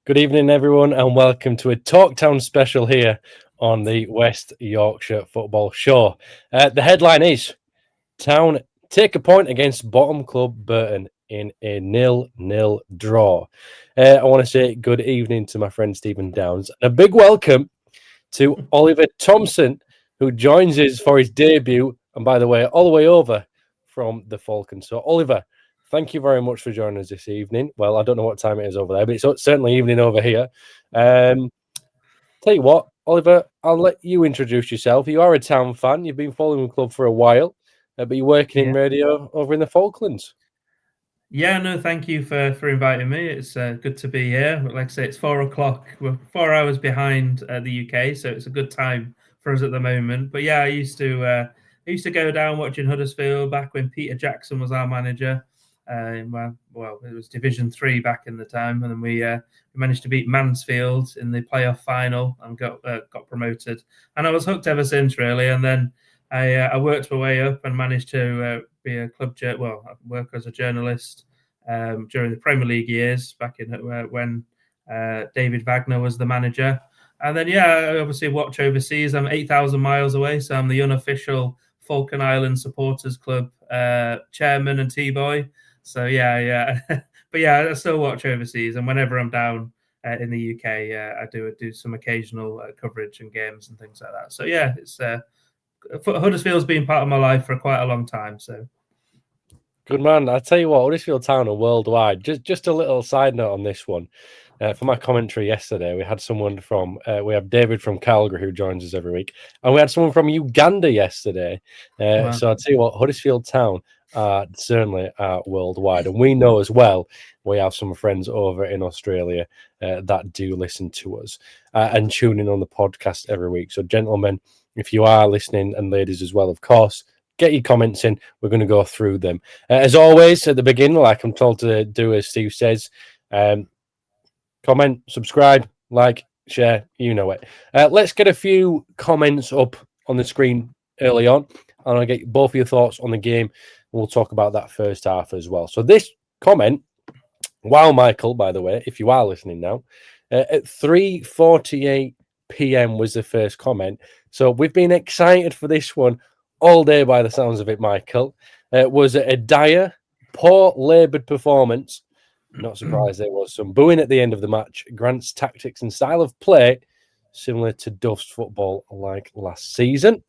Good evening, everyone, and welcome to a Talktown special here on the West Yorkshire Football Show. The headline is Town take a point against bottom club Burton in a 0-0 draw. I want to say good evening to my friend Stephen Downs and a big welcome to Oliver Thompson, who joins us for his debut, and by the way, all the way over from the Falcons. So, Oliver, thank you very much for joining us this evening. Well, I don't know what time it is over there, but it's certainly evening over here. Tell you what, Oliver, I'll let you introduce yourself. You are a Town fan. You've been following the club for a while, but you're working in radio over in the Falklands. Yeah, no, thank you for inviting me. It's good to be here. Like I say, it's 4 o'clock. We're 4 hours behind the UK, so it's a good time for us at the moment. But yeah, I used to go down watching Huddersfield back when Peter Jackson was our manager. It was Division 3 back in the time, and then we managed to beat Mansfield in the playoff final and got promoted. And I was hooked ever since, really. And then I worked my way up and managed to be a work as a journalist during the Premier League years back in when David Wagner was the manager. And then, I obviously watch overseas. I'm 8,000 miles away, so I'm the unofficial Falkland Island Supporters Club chairman and T-boy. So, but I still watch overseas. And whenever I'm down in the UK, I do some occasional coverage and games and things like that. So, it's Huddersfield's been part of my life for quite a long time. So, good man. I tell you what, Huddersfield Town are worldwide. Just a little side note on this one. For my commentary yesterday, we had someone from we have David from Calgary who joins us every week, and we had someone from Uganda yesterday. Wow. So I tell you what, Huddersfield Town certainly are worldwide, and we know as well we have some friends over in Australia that do listen to us and tune in on the podcast every week. So, gentlemen, if you are listening, and ladies as well, of course, get your comments in. We're going to go through them. As always, at the beginning, like I'm told to do, as Steve says, comment, subscribe, like, share, you know it. Let's get a few comments up on the screen early on, and I'll get both of your thoughts on the game. We'll talk about that first half as well. So this comment, wow, Michael, by the way, if you are listening now, at 3:48 p.m. was the first comment. So we've been excited for this one all day by the sounds of it, Michael. Was it a dire, poor, laboured performance? Not surprised there was some booing at the end of the match. Grant's tactics and style of play similar to Duff's football like last season.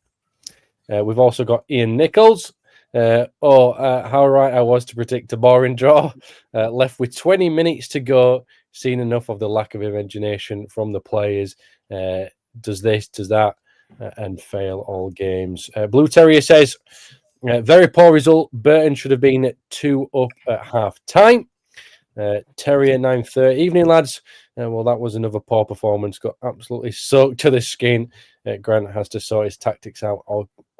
We've also got Ian Nichols. How right I was to predict a boring draw. Left with 20 minutes to go. Seen enough of the lack of imagination from the players. Does this, does that, and fail all games. Blue Terrier says, very poor result. Burton should have been 2 up at half time. Terrier 9:30. Evening, lads. Well, that was another poor performance. Got absolutely soaked to the skin. Grant has to sort his tactics out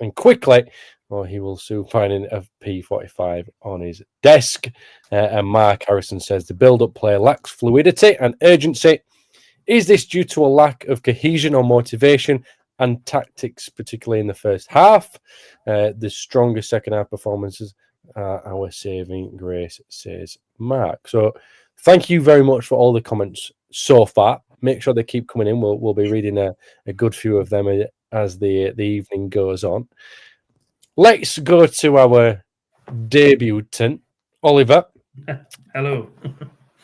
and quickly, or he will soon find a P45 on his desk. And Mark Harrison says the build-up play lacks fluidity and urgency. Is this due to a lack of cohesion or motivation and tactics, particularly in the first half? The stronger second half performances are our saving grace, says Mark. So thank you very much for all the comments so far. Make sure they keep coming in. We'll be reading a good few of them as the evening goes on. Let's go to our debutant, Oliver. Hello.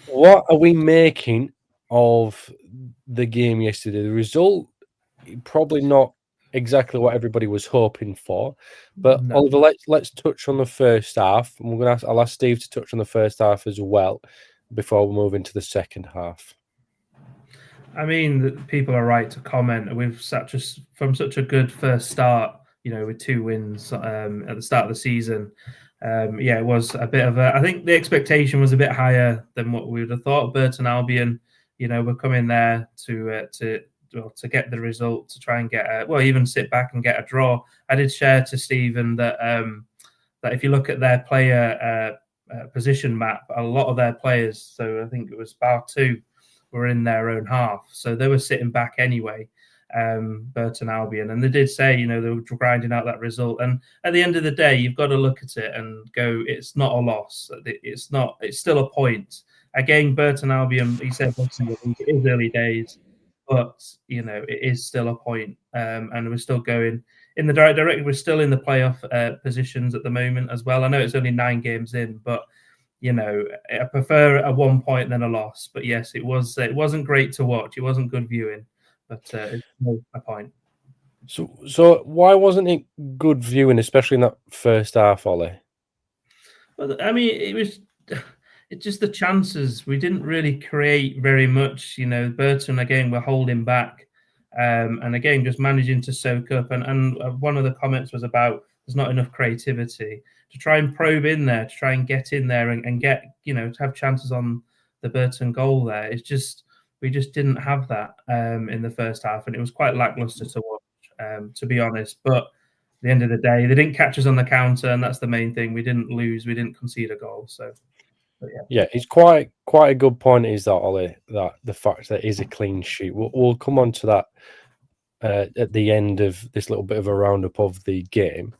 What are we making of the game yesterday? The result, probably not exactly what everybody was hoping for, but no. Oliver, let's touch on the first half. And I'll ask Steve to touch on the first half as well before we move into the second half. I mean, people are right to comment. We've from such a good first start, with 2 wins at the start of the season. It was a bit of I think the expectation was a bit higher than what we would have thought. Burton Albion, we're coming there to get the result, to try and get even sit back and get a draw. I did share to Stephen that if you look at their player position map, a lot of their players, so I think it was bar 2, were in their own half, so they were sitting back anyway. Burton Albion, and they did say they were grinding out that result, and at the end of the day you've got to look at it and go, it's not a loss, it's still a point, again, Burton Albion, he said it is early days, but it is still a point, and we're still going in the direction. We're still in the playoff positions at the moment as well. I know it's only 9 games in, but I prefer a 1 point than a loss. But yes, it wasn't great to watch. It wasn't good viewing, but it's still a point. So why wasn't it good viewing, especially in that first half, Ollie? Well, I mean, it's just the chances. We didn't really create very much. Burton again were holding back, and again just managing to soak up. And one of the comments was about there's not enough creativity to try and probe in there, to try and get in there and get to have chances on the Burton goal there. It's just we just didn't have that in the first half, and it was quite lackluster to watch. To be honest. But at the end of the day, they didn't catch us on the counter, and that's the main thing. We didn't lose. We didn't concede a goal. So, yeah, it's quite a good point. Is that, Ollie? That the fact that it is a clean sheet. We'll come on to that at the end of this little bit of a roundup of the game.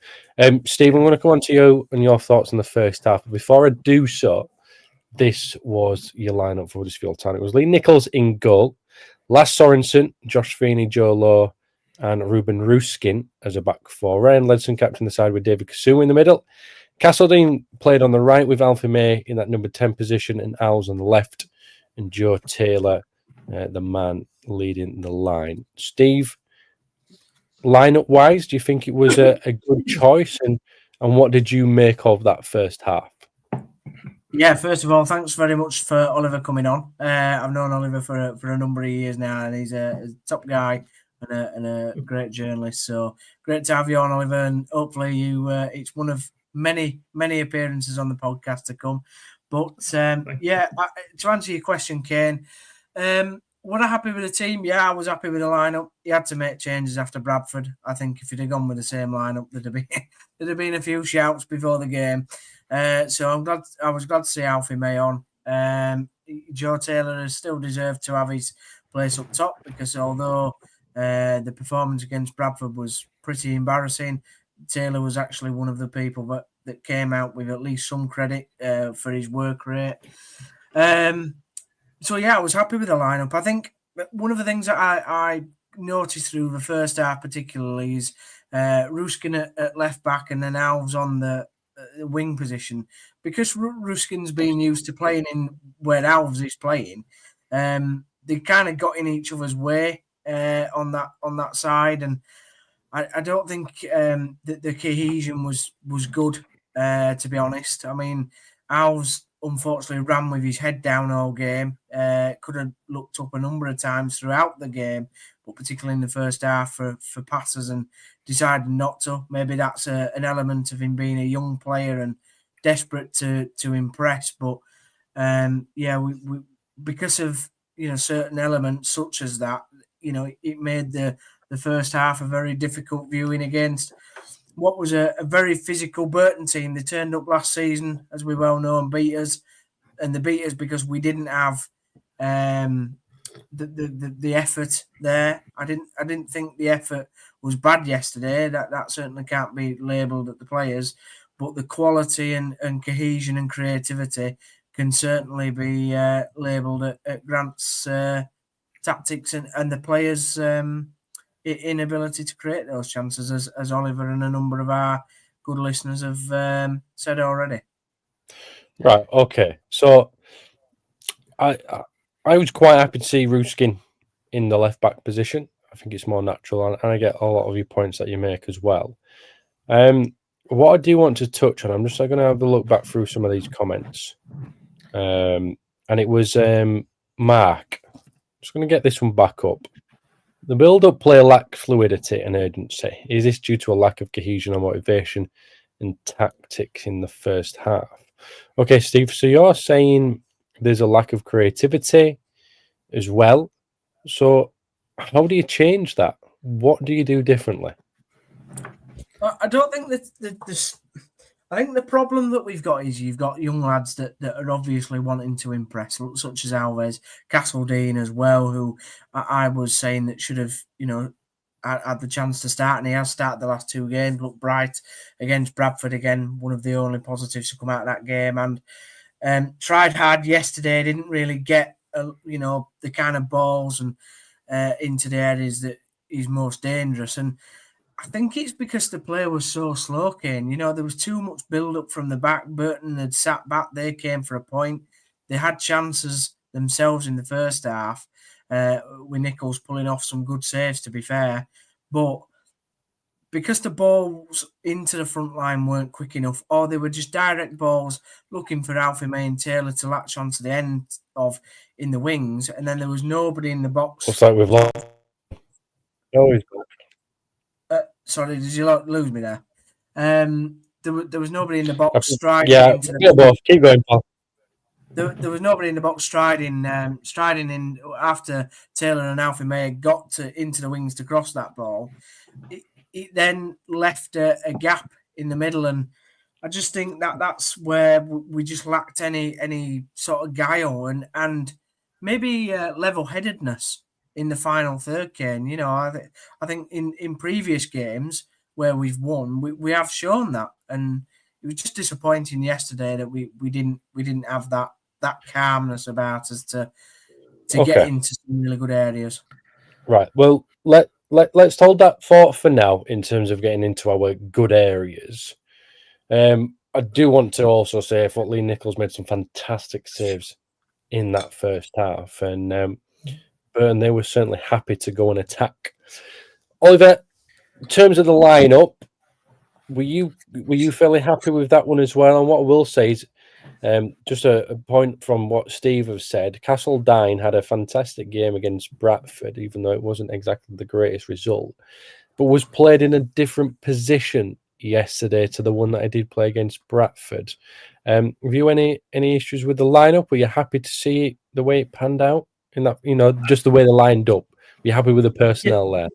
Steve, I'm going to come on to you and your thoughts on the first half. But before I do so, this was your lineup for Huddersfield Town. It was Lee Nichols in goal, Lass Sorensen, Josh Feeney, Joe Lowe, and Ruben Ruskin as a back four. Ryan Ledson captained the side with David Kasuma in the middle. Castledine played on the right with Alfie May in that number 10 position and Owls on the left, and Joe Taylor, the man leading the line. Steve, lineup-wise, do you think it was a good choice? And what did you make of that first half? Yeah, first of all, thanks very much for Oliver coming on. I've known Oliver for a number of years now, and he's a top guy and a great journalist. So great to have you on, Oliver, and hopefully it's one of many appearances on the podcast to come. But to answer your question, Kaine, were I happy with the team? Yeah, I was happy with the lineup. He had to make changes after Bradford. I think if he'd have gone with the same lineup, there'd have been a few shouts before the game. So I was glad to see Alfie May on. Joe Taylor has still deserved to have his place up top, because although the performance against Bradford was pretty embarrassing, Taylor was actually one of the people that came out with at least some credit for his work rate. So yeah, I was happy with the lineup. I think one of the things that I noticed through the first half particularly is Ruskin at left back and then Alves on the wing position. Because Ruskin's been used to playing in where Alves is playing, they kind of got in each other's way on that side, and I don't think that the cohesion was good, to be honest. I mean, Alves unfortunately ran with his head down all game. Could have looked up a number of times throughout the game, but particularly in the first half for passes, and decided not to. Maybe that's an element of him being a young player and desperate to impress. But we because of certain elements such as that, it made the first half a very difficult viewing against what was a very physical Burton team. They turned up last season, as we well know, and beat us. And they beat us because we didn't have the effort there. I didn't think the effort was bad yesterday. That certainly can't be labelled at the players, but the quality and cohesion and creativity can certainly be labelled at Grant's tactics and the players' inability to create those chances, as Oliver and a number of our good listeners have said already. Right. Okay. So I was quite happy to see Ruskin in the left back position. I think it's more natural, and I get a lot of your points that you make as well. What I do want to touch on, I'm just going to have a look back through some of these comments. And it was Mark. I'm just going to get this one back up. The build-up play lacked fluidity and urgency. Is this due to a lack of cohesion or motivation and tactics in the first half? Okay, Steve, so you're saying there's a lack of creativity as well. So how do you change that? What do you do differently? I don't think that I think the problem that we've got is you've got young lads that are obviously wanting to impress, such as Alves, Castledine as well, who I was saying that should have, had the chance to start, and he has started the last 2 games, looked bright against Bradford again, one of the only positives to come out of that game. And Tried hard yesterday, didn't really get the kind of balls and into the areas that is most dangerous. And I think it's because the play was so slow, Kaine. There was too much build-up from the back. Burton had sat back. They came for a point. They had chances themselves in the first half, with Nichols pulling off some good saves, to be fair. But because the balls into the front line weren't quick enough, or they were just direct balls looking for Alfie May and Taylor to latch onto the end of in the wings, and then there was nobody in the box. Looks like we've lost. Sorry, did you lose me there? There was nobody in the box striding into the box. Keep going, Paul. There was nobody in the box striding in after Taylor and Alfie May got into the wings to cross that ball. It then left a gap in the middle, and I just think that's where we just lacked any sort of guile and maybe level-headedness in the final third, Kaine. I think in previous games where we've won, we have shown that, and it was just disappointing yesterday that we didn't have that calmness about us to get into some really good areas. Right. Well, let's hold that thought for now in terms of getting into our good areas. I do want to also say I thought Lee Nichols made some fantastic saves in that first half, and Burton, they were certainly happy to go and attack. Oliver, in terms of the lineup, were you fairly happy with that one as well? And what I will say is, just a point from what Steve has said, Castle-Dine had a fantastic game against Bradford, even though it wasn't exactly the greatest result, but was played in a different position yesterday to the one that I did play against Bradford. Have you any issues with the lineup? Were you happy to see the way it panned out in that, just the way they lined up? Were you happy with the personnel there?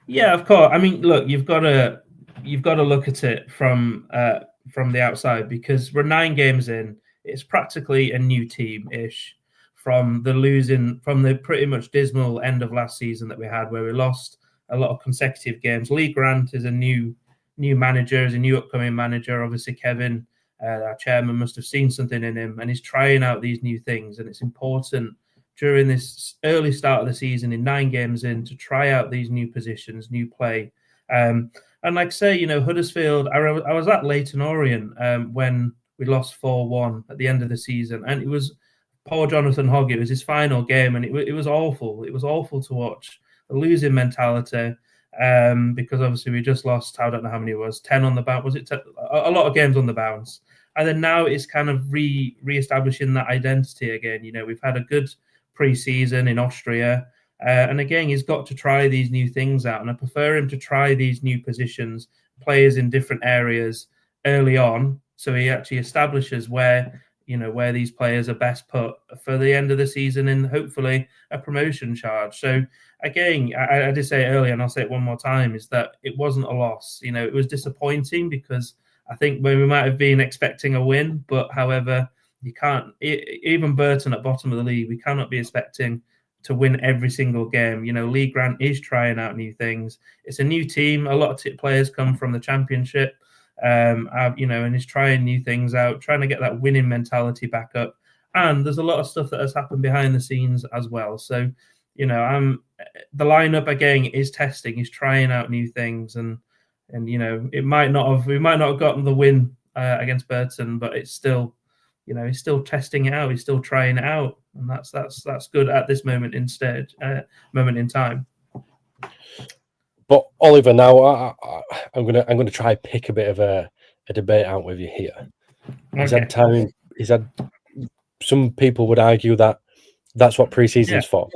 Yeah, of course. I mean, look, you've got to look at it from the outside, because we're 9 games in. It's practically a new team-ish from the pretty much dismal end of last season that we had, where we lost a lot of consecutive games. Lee Grant is a new manager, is a new upcoming manager. Obviously, Kevin, our chairman, must have seen something in him, and he's trying out these new things. And it's important during this early start of the season, in 9 games in, to try out these new positions, new play. And like I say, Huddersfield, I was at Leyton Orient when we lost 4-1 at the end of the season, and it was poor Jonathan Hogg. It was his final game, and it was awful. It was awful to watch. The losing mentality, because obviously we just lost, I don't know how many it was, 10 on the bounce. Was it 10? A lot of games on the bounce? And then now it's kind of re-establishing that identity again. We've had a good pre-season in Austria. And again, he's got to try these new things out. And I prefer him to try these new positions, players in different areas early on, so he actually establishes where these players are best put for the end of the season and hopefully a promotion charge. So again, I did say it earlier, and I'll say it one more time, is that it wasn't a loss. It was disappointing because I think we might have been expecting a win, but however, you can't, even Burton at bottom of the league, we cannot be expecting to win every single game. Lee Grant is trying out new things. It's a new team. A lot of players come from the Championship, and he's trying new things out, trying to get that winning mentality back up. And there's a lot of stuff that has happened behind the scenes as well. So, the lineup again is testing. He's trying out new things, and we might not have gotten the win against Burton, but it's still, he's still testing it out. He's still trying it out, and that's good at this moment in time. But Oliver, now I'm gonna try and pick a bit of a debate out with you here. Okay. He's had. Some people would argue that that's what pre-season's for.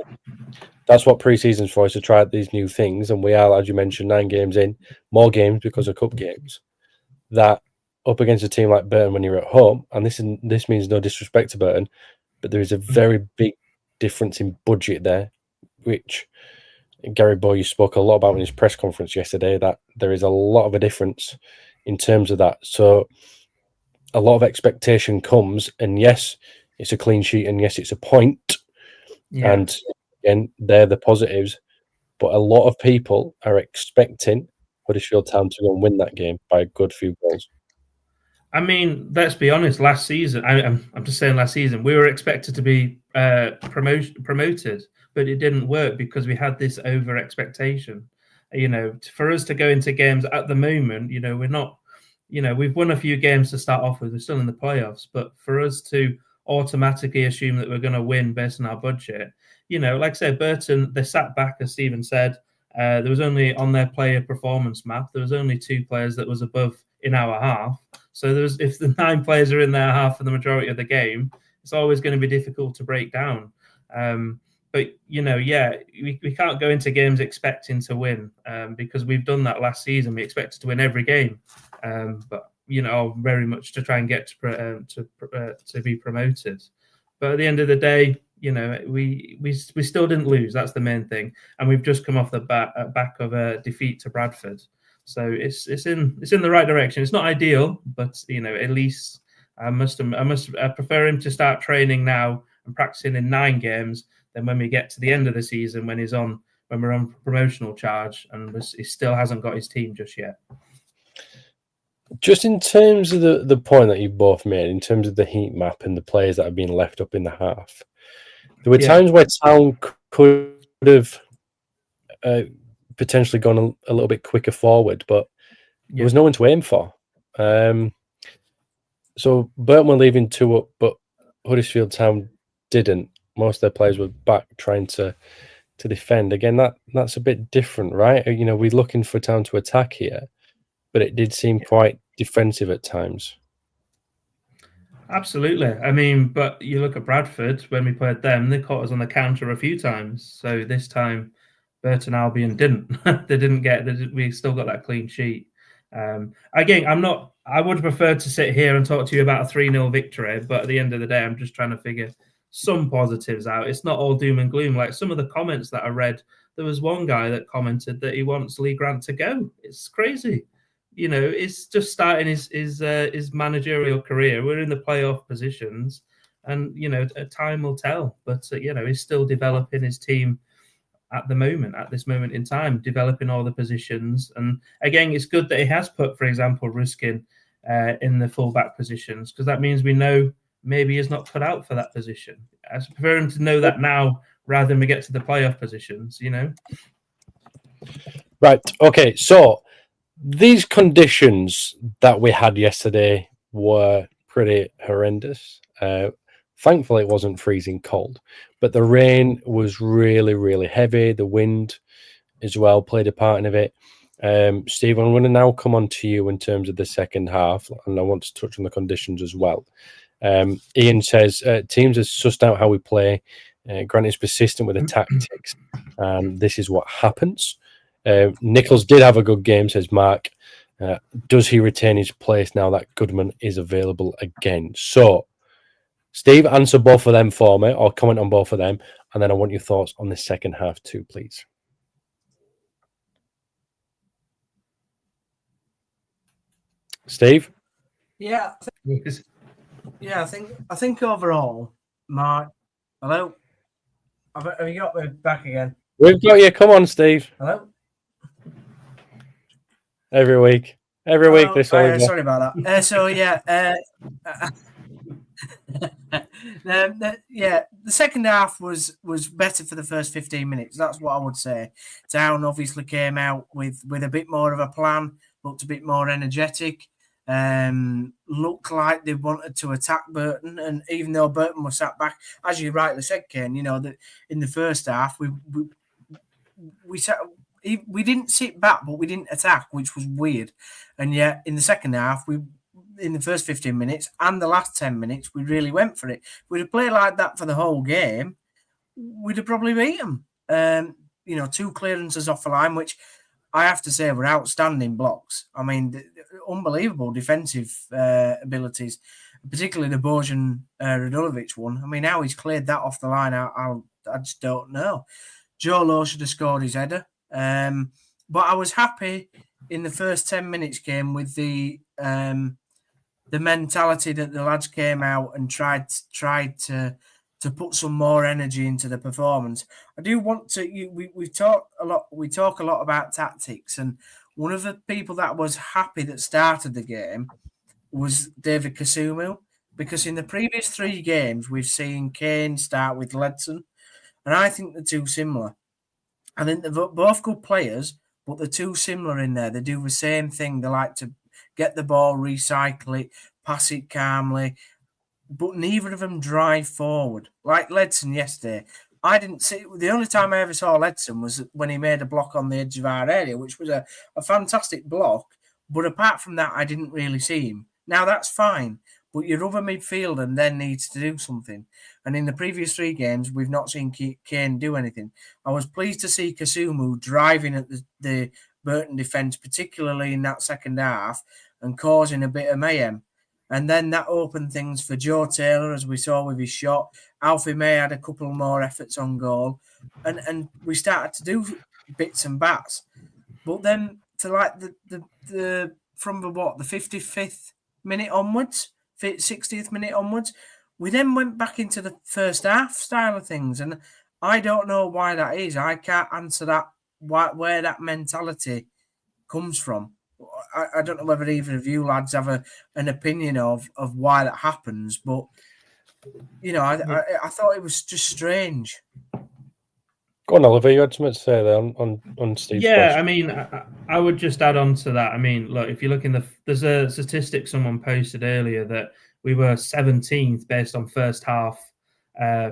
That's what pre-season's for, is to try out these new things. And we are, as you mentioned, 9 games in, more games because of cup games. That up against a team like Burton when you're at home, and this means no disrespect to Burton, but there is a very big difference in budget there, which Gary Boyle spoke a lot about in his press conference yesterday, that there is a lot of a difference in terms of that. So a lot of expectation comes, and yes, it's a clean sheet, and yes, it's a point. Yeah. And again, they're the positives. But a lot of people are expecting Huddersfield Town to go and win that game by a good few goals. I mean, let's be honest. Last season, I'm just saying, last season we were expected to be promoted, but it didn't work because we had this over expectation. For us to go into games at the moment, we're not. We've won a few games to start off with. We're still in the playoffs, but for us to automatically assume that we're going to win based on our budget, like I said, Burton, they sat back, as Stephen said. There was only on their player performance map, there was only 2 players that was above in our half. So if the 9 players are in their half for the majority of the game, it's always going to be difficult to break down. But we can't go into games expecting to win because we've done that last season. We expected to win every game, but very much to try and get to be promoted. But at the end of the day, we still didn't lose. That's the main thing, and we've just come off the back of a defeat to Bradford. So it's in the right direction. It's not ideal, but at least I prefer him to start training now and practicing in 9 games than when we get to the end of the season when we're on promotional charge and he still hasn't got his team just yet. Just in terms of the point that you both made, in terms of the heat map and the players that have been left up in the half, there were times where Town could have potentially gone a little bit quicker forward, but there was no one to aim for. So Burton were leaving 2 up, but Huddersfield Town didn't. Most of their players were back trying to defend. Again, that's a bit different, right? We're looking for Town to attack here, but it did seem quite defensive at times. Absolutely. I mean, but you look at Bradford, when we played them, they caught us on the counter a few times. So this time, Burton Albion didn't. We still got that clean sheet. Again, I would prefer to sit here and talk to you about a 3-0 victory, but at the end of the day, I'm just trying to figure some positives out. It's not all doom and gloom. Like some of the comments that I read, there was one guy that commented that he wants Lee Grant to go. It's crazy. It's just starting his managerial career. We're in the playoff positions, and time will tell. But he's still developing his team at this moment in time, developing all the positions. And again, it's good that he has put, for example, Ruskin in the fullback positions, because that means we know maybe he's not cut out for that position. I prefer him to know that now rather than we get to the playoff positions. Right. Okay. So these conditions that we had yesterday were pretty horrendous. Thankfully, it wasn't freezing cold, but the rain was really, really heavy. The wind as well played a part in it. Steve, I'm going to now come on to you in terms of the second half, and I want to touch on the conditions as well. Ian says, teams have sussed out how we play. Grant is persistent with the tactics, and this is what happens. Nichols did have a good game, says Mark. Does he retain his place now that Goodman is available again? So, Steve, answer both of them for me, or comment on both of them, and then I want your thoughts on the second half too, please. Steve? Yeah. I think overall, Mark. Hello? Have you got me back again? We've got you. Come on, Steve. Hello? Every week. This Oliver. Sorry about that. The second half was better for the first 15 minutes. That's what I would say. Town obviously came out with a bit more of a plan, looked a bit more energetic, looked like they wanted to attack Burton. And even though Burton was sat back, as you rightly said, Kaine, that in the first half we didn't sit back, but we didn't attack, which was weird. And yet in the second half, in the first 15 minutes and the last 10 minutes, we really went for it. If we'd have played like that for the whole game, we'd have probably beat them. 2 clearances off the line, which I have to say were outstanding blocks. I mean, unbelievable defensive abilities, particularly the Bojan Radulovic one. I mean, how he's cleared that off the line, I just don't know. Joe Lowe should have scored his header. But I was happy in the first 10 minutes game with the mentality that the lads came out and tried to put some more energy into the performance. I do want to. We talk a lot about tactics, and one of the people that was happy that started the game was David Kasumu, because in the previous 3 games we've seen Kaine start with Ledson, and I think they're too similar. I think they're both good players, but they're too similar in there. They do the same thing. They like to get the ball, recycle it, pass it calmly, but neither of them drive forward. Like Ledson yesterday, I didn't see. The only time I ever saw Ledson was when he made a block on the edge of our area, which was a fantastic block. But apart from that, I didn't really see him. Now, that's fine, but your other midfielder then needs to do something. And in the previous 3 games, we've not seen Kaine do anything. I was pleased to see Kasumu driving at the Burton defence, particularly in that second half, and causing a bit of mayhem. And then that opened things for Joe Taylor, as we saw with his shot. Alfie May had a couple more efforts on goal. And we started to do bits and bats. But then to like the from the 55th minute onwards, 60th minute onwards, we then went back into the first half style of things. And I don't know why that is. I can't answer that, where that mentality comes from. I don't know whether either of you lads have an opinion of why that happens, but I thought it was just strange. Go on, Oliver. You had something to say there on Steve's question. I mean, I would just add on to that. I mean, look, if you look there's a statistic someone posted earlier that we were 17th based on first half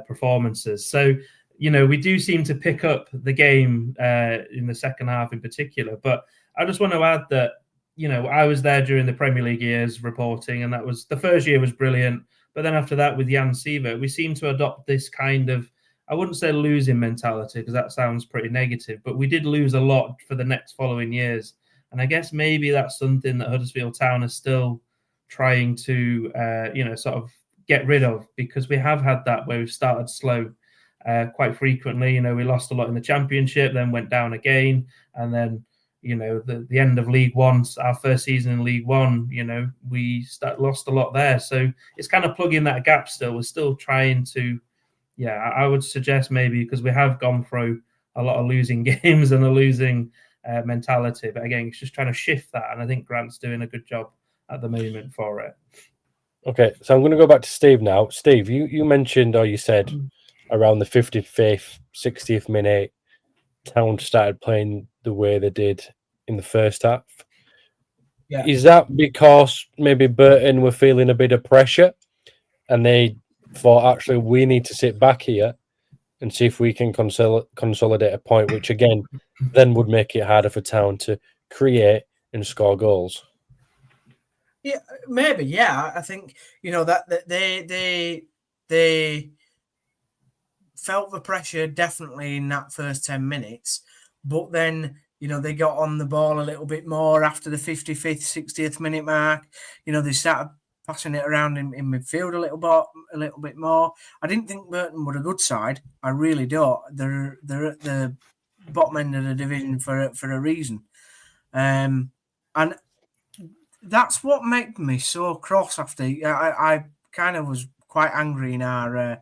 performances. So, we do seem to pick up the game in the second half in particular, but I just want to add that, I was there during the Premier League years reporting, and that was the first year was brilliant. But then after that, with Jan Sievert, we seem to adopt this kind of, I wouldn't say losing mentality because that sounds pretty negative, but we did lose a lot for the next following years. And I guess maybe that's something that Huddersfield Town is still trying to, sort of get rid of, because we have had that where we've started slow quite frequently. We lost a lot in the Championship, then went down again, and then the end of League One, our first season in League One, we lost a lot there. So it's kind of plugging that gap still. We're still trying to, I would suggest maybe, because we have gone through a lot of losing games and a losing mentality. But again, it's just trying to shift that. And I think Grant's doing a good job at the moment for it. Okay, so I'm going to go back to Steve now. Steve, you mentioned, or you said around the 55th, 60th minute, Town started playing the way they did in the first half. Yeah. Is that because maybe Burton were feeling a bit of pressure and they thought, actually, we need to sit back here and see if we can consolidate a point, which again then would make it harder for Town to create and score goals? Yeah, maybe. Yeah, I think that they felt the pressure definitely in that first 10 minutes, but then they got on the ball a little bit more after the 55th, 60th minute mark. They started passing it around in midfield a little bit more. I didn't think Burton were a good side. I really don't. They're at the bottom end of the division for a reason, and that's what made me so cross. After I kind of was quite angry in our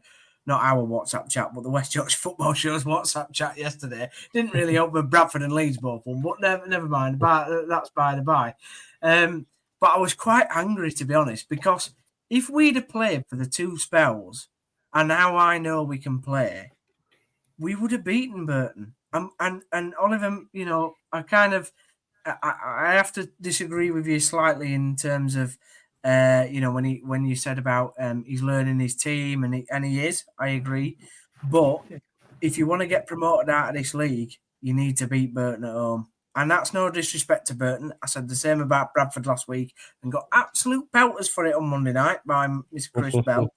not our WhatsApp chat, but the West Yorkshire Football Show's WhatsApp chat yesterday. Didn't really help with Bradford and Leeds both won, but never mind. That's by the by. But I was quite angry, to be honest, because if we'd have played for the 2 spells, and now I know we can play, we would have beaten Burton. And Oliver, I have to disagree with you slightly in terms of, when you said about he's learning his team, and he is. I agree. But if you want to get promoted out of this league, you need to beat Burton at home. And that's no disrespect to Burton. I said the same about Bradford last week and got absolute pelters for it on Monday night by Mr. Chris Bell,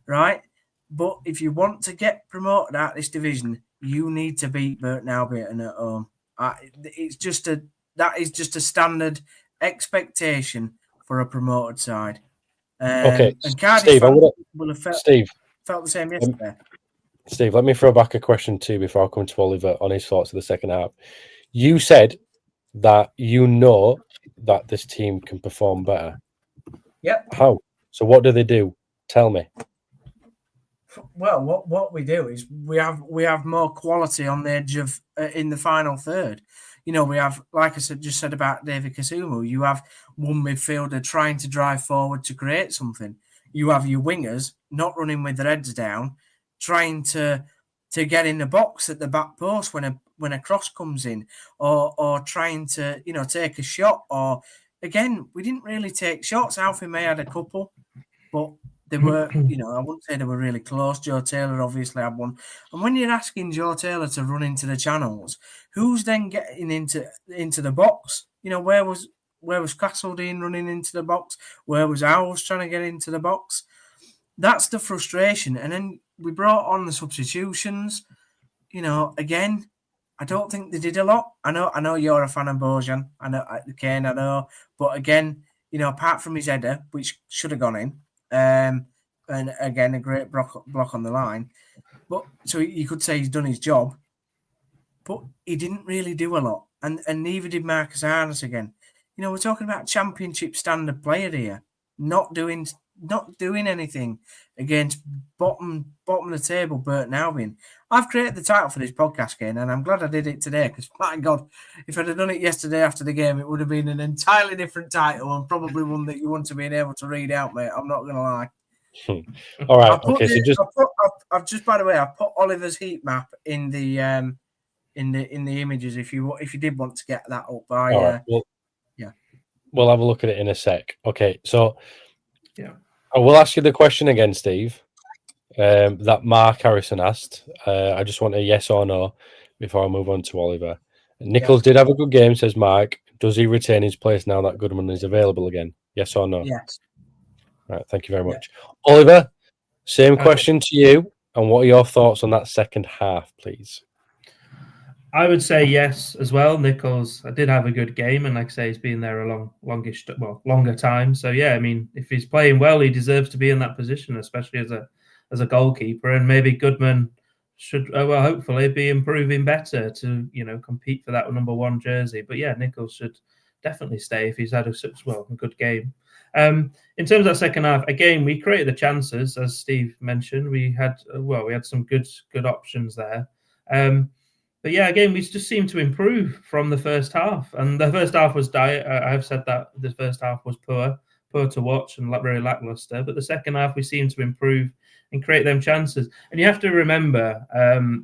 right? But if you want to get promoted out of this division, you need to beat Burton Albion at home. That is just a standard expectation for a promoted side. Okay, and Cardiff Steve, will have felt the same yesterday. Steve, let me throw back a question too before I come to Oliver on his thoughts of the second half. You said that that this team can perform better. Yep. How? So what do they do? Tell me. Well, what we do is we have more quality on the edge of in the final third. we have, like I just said about David Kasumu, you have one midfielder trying to drive forward to create something. You have your wingers not running with their heads down, trying to get in the box at the back post when a cross comes in, or trying to take a shot. Or again, we didn't really take shots. Alfie May had a couple, but they were, I wouldn't say they were really close. Joe Taylor obviously had one. And when you're asking Joe Taylor to run into the channels, who's then getting into the box? Where was Castledine running into the box? Where was Owls trying to get into the box? That's the frustration. And then we brought on the substitutions. Again, I don't think they did a lot. I know you're a fan of Bojan. I know Kaine. I know, but again, apart from his header, which should have gone in. And again, a great block on the line. But so you could say he's done his job, but he didn't really do a lot. And neither did Marcus Harness again. We're talking about championship standard player here, not doing anything against bottom of the table Burton Albion. I've created the title for this podcast, Kaine, and I'm glad I did it today because, my God, if I'd have done it yesterday after the game, it would have been an entirely different title and probably one that you wouldn't have been able to read out, mate. I'm not going to lie. All right. Okay. I've just, by the way, I put Oliver's heat map in the images if you did want to get that up. All right. We'll have a look at it in a sec. Okay. So, yeah, I will ask you the question again, Steve. That Mark Harrison asked. I just want a yes or no before I move on to Oliver. Nichols did have a good game, says Mark. Does he retain his place now that Goodman is available again? Yes or no? Yes. Right, thank you very much. Oliver, same question to you. And what are your thoughts on that second half, please? I would say yes as well. Nichols, I did have a good game, and like I say, he's been there a longer time. So yeah, I mean, if he's playing well, he deserves to be in that position, especially as a goalkeeper. And maybe Goodman should, hopefully, be improving better to compete for that number 1 jersey. But yeah, Nichols should definitely stay if he's had a good game. In terms of that second half, again, we created the chances, as Steve mentioned. We had some good options there. But yeah, again, we just seemed to improve from the first half. And the first half was dire. I have said that the first half was poor to watch and very lackluster. But the second half, we seemed to improve and create them chances. And you have to remember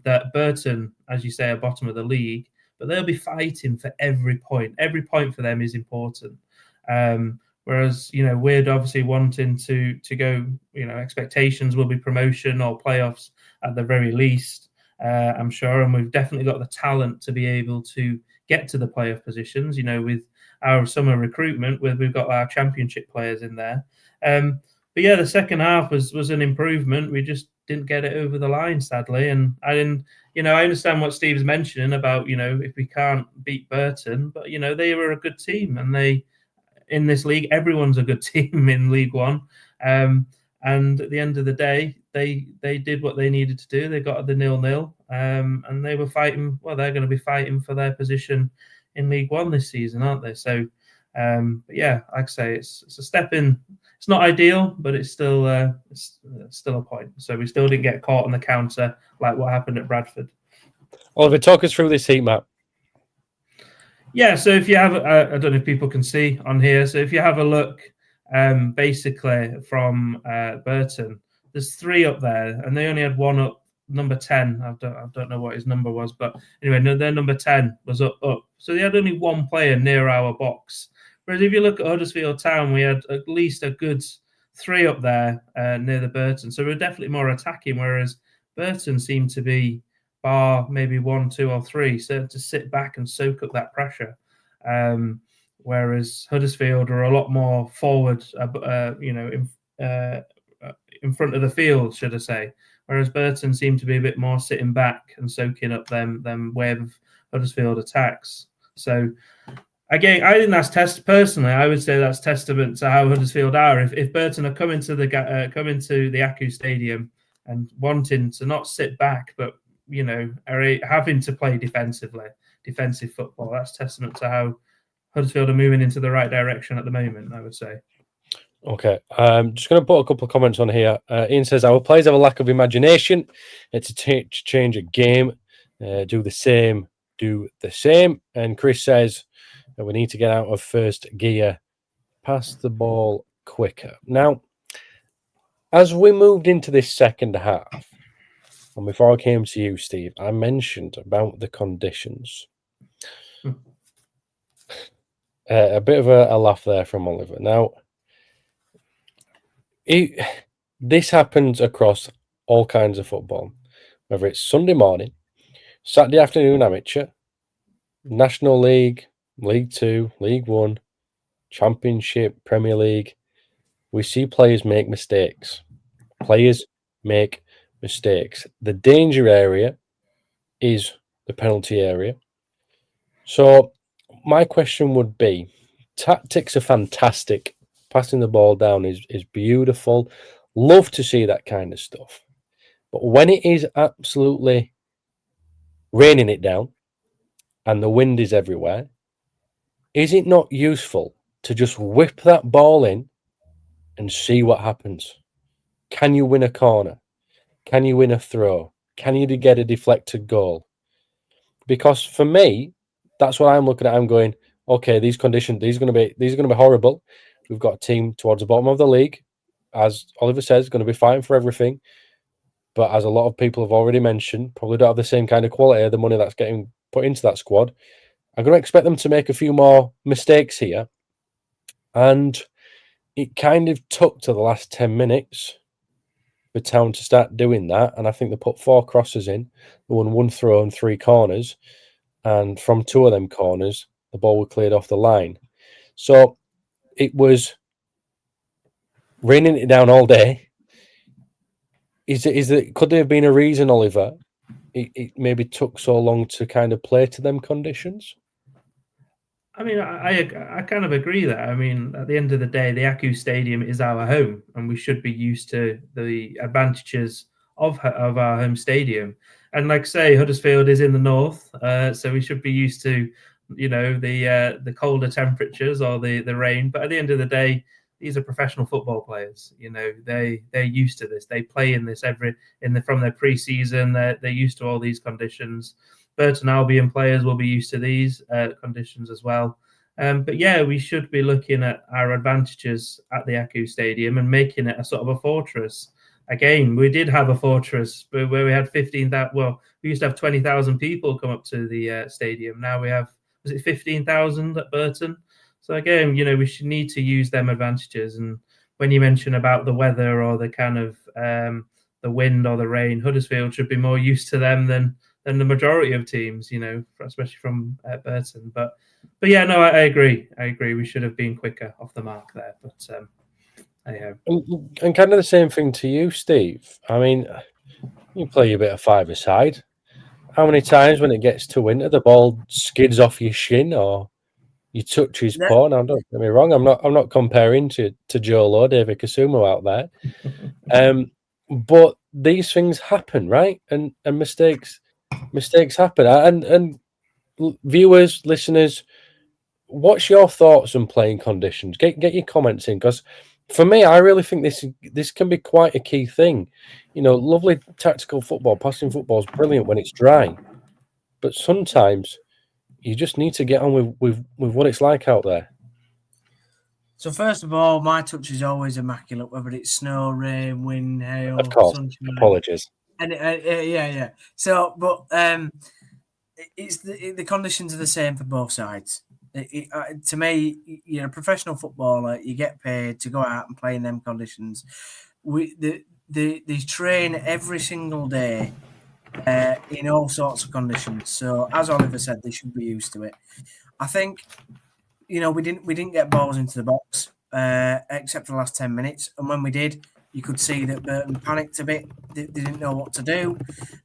that Burton, as you say, are bottom of the league, but they'll be fighting for every point. Every point for them is important. Whereas, we're obviously wanting to go, expectations will be promotion or playoffs at the very least. I'm sure, and we've definitely got the talent to be able to get to the playoff positions. With our summer recruitment, where we've got our championship players in there. But yeah, the second half was an improvement. We just didn't get it over the line, sadly. And I didn't, I understand what Steve's mentioning about, if we can't beat Burton, but they were a good team, and in this league, everyone's a good team in League One. And at the end of the day, they did what they needed to do. They got the 0-0, and they were fighting. Well, they're going to be fighting for their position in League One this season, aren't they? So, but yeah, like I say, it's a step in. It's not ideal, but it's still a point. So we still didn't get caught on the counter like what happened at Bradford. Oliver, talk us through this heat map. Yeah, so if you have, I don't know if people can see on here. So if you have a look, basically from Burton, there's 3 up there, and they only had 1 up, number 10. I don't know what his number was, but anyway, their number 10 was up. So they had only 1 player near our box. Whereas if you look at Huddersfield Town, we had at least a good 3 up there near the Burton. So we're definitely more attacking, whereas Burton seemed to be bar maybe 1, 2, or 3, so to sit back and soak up that pressure. Whereas Huddersfield are a lot more forward, in front of the field, should I say. Whereas Burton seemed to be a bit more sitting back and soaking up them wave of Huddersfield attacks. So again, I think that's personally, I would say that's testament to how Huddersfield are. If Burton are coming to the ACCU Stadium and wanting to not sit back, but are having to play defensive football, that's testament to how Huddersfield are moving into the right direction at the moment, I would say. Okay, I'm just going to put a couple of comments on here. Ian says, our players have a lack of imagination to change a game, do the same do the same. And Chris says that we need to get out of first gear, pass the ball quicker. Now, as we moved into this second half, and before I came to you, Steve, I mentioned about the conditions. A bit of a laugh there from Oliver. Now, this happens across all kinds of football, whether it's Sunday morning, Saturday afternoon amateur, National League, League Two, League One, Championship, Premier League. We see players make mistakes. Players make mistakes. The danger area is the penalty area. So my question would be, tactics are fantastic. Passing the ball down is beautiful. Love to see that kind of stuff. But when it is absolutely raining it down and the wind is everywhere, is it not useful to just whip that ball in and see what happens? Can you win a corner? Can you win a throw? Can you get a deflected goal? Because for me, that's what I'm looking at. I'm going, okay, these conditions, these are going to be horrible. We've got a team towards the bottom of the league, as Oliver says, going to be fighting for everything. But as a lot of people have already mentioned, probably don't have the same kind of quality of the money that's getting put into that squad. I'm going to expect them to make a few more mistakes here. And it kind of took to the last 10 minutes for Town to start doing that. And I think they put 4 crosses in. They won 1 throw and 3 corners. And from 2 of them corners, the ball was cleared off the line. So it was raining it down all day. Could there have been a reason, Oliver, it maybe took so long to kind of play to them conditions? I mean, I kind of agree there. I mean, at the end of the day, the ACCU Stadium is our home, and we should be used to the advantages of our home stadium. And like I say, Huddersfield is in the north, so we should be used to, the colder temperatures or the rain. But at the end of the day, these are professional football players. They're used to this. They play in this from their pre-season. They're used to all these conditions. Burton Albion players will be used to these conditions as well. But yeah, we should be looking at our advantages at the ACCU Stadium and making it a sort of a fortress. Again, we did have a fortress where we had 15,000. Well, we used to have 20,000 people come up to the stadium. Now we have, was it 15,000 at Burton? So again, we should need to use them advantages. And when you mention about the weather or the kind of the wind or the rain, Huddersfield should be more used to them than the majority of teams, especially from Burton. But yeah, no, I agree. We should have been quicker off the mark there. But and kind of the same thing to you, Steve. I mean, you play a bit of five-a-side. How many times when it gets to winter, the ball skids off your shin or you touch his paw? Now, don't get me wrong. I'm not comparing to Joe Lowe, David Kasumu out there. But these things happen, right? And mistakes happen. And viewers, listeners, what's your thoughts on playing conditions? Get your comments in, because for me, I really think this can be quite a key thing. Lovely tactical football, passing football is brilliant when it's dry, but sometimes you just need to get on with what it's like out there. So first of all, my touch is always immaculate, whether it's snow, rain, wind, hail, of course, sunshine. Apologies. And yeah. So, but it's the conditions are the same for both sides. To me, you're a professional footballer. You get paid to go out and play in them conditions. They train every single day in all sorts of conditions. So, as Oliver said, they should be used to it. I think, we didn't get balls into the box except for the last 10 minutes, and when we did, you could see that Burton panicked a bit. They didn't know what to do.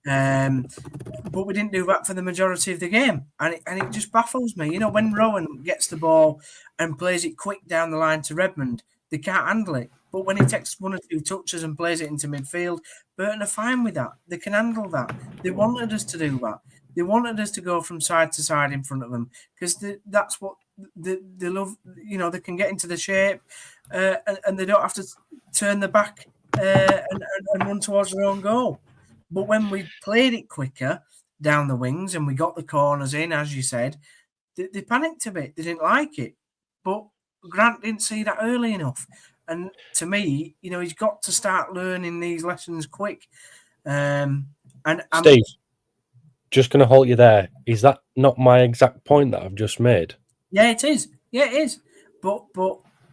But we didn't do that for the majority of the game. And it just baffles me. When Rowan gets the ball and plays it quick down the line to Redmond, they can't handle it. But when he takes 1 or 2 touches and plays it into midfield, Burton are fine with that. They can handle that. They wanted us to do that. They wanted us to go from side to side in front of them because that's what they love. They can get into the shape and they don't have to turn the back and run towards their own goal. But when we played it quicker, down the wings and we got the corners in, as you said, they panicked a bit. They didn't like it. But Grant didn't see that early enough. And to me, he's got to start learning these lessons quick. Steve, just going to hold you there. Is that not my exact point that I've just made? Yeah, it is. Yeah, it is. But